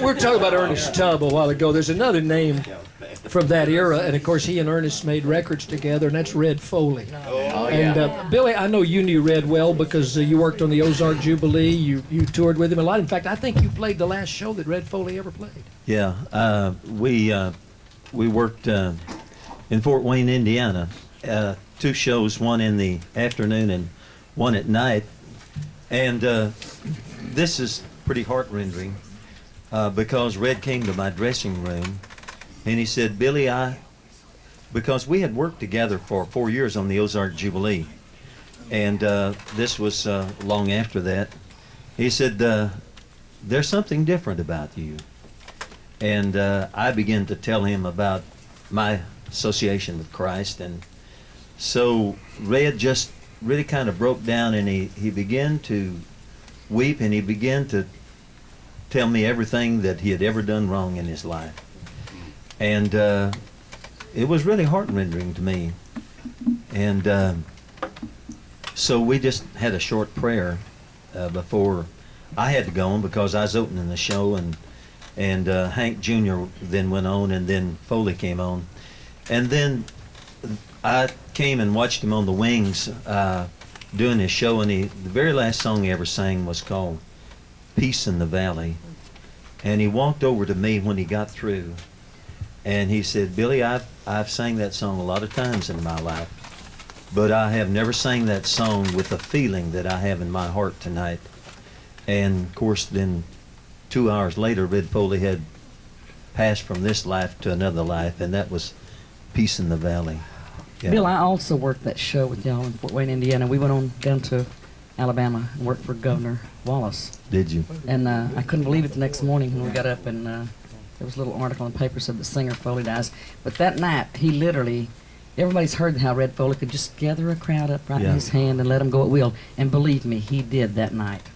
we were talking about Ernest Tubb a while ago. There's another name from that era, and of course he and Ernest made records together, and that's Red Foley. And Billy, I know you knew Red well because you worked on the Ozark Jubilee. You toured with him a lot. In fact, I think you played the last show that Red Foley ever played. Yeah, we worked in Fort Wayne, Indiana. 2 shows, one in the afternoon and one at night. And this is pretty heart-rending because Red came to my dressing room and he said, Billy, because we had worked together for 4 years on the Ozark Jubilee, and this was long after that. He said, there's something different about you. And I began to tell him about my association with Christ, and so Red just really kind of broke down, and he began to weep, and he began to tell me everything that he had ever done wrong in his life. And it was really heart-rending to me. And so we just had a short prayer before I had to go on, because I was opening the show, and Hank Jr. then went on, and then Foley came on. And then I came and watched him on the wings doing his show, and the very last song he ever sang was called Peace in the Valley. And he walked over to me when he got through, and he said, Billy, I've sang that song a lot of times in my life, but I have never sang that song with the feeling that I have in my heart tonight. And of course, then 2 hours later, Red Foley had passed from this life to another life, and that was Peace in the Valley. Yeah. Bill, I also worked that show with y'all in Fort Wayne, Indiana. We went on down to Alabama and worked for Governor Wallace. Did you? And I couldn't believe it the next morning when we got up, and there was a little article in the paper said the singer Foley dies. But that night, he literally, everybody's heard how Red Foley could just gather a crowd up right in his hand and let him go at will. And believe me, he did that night.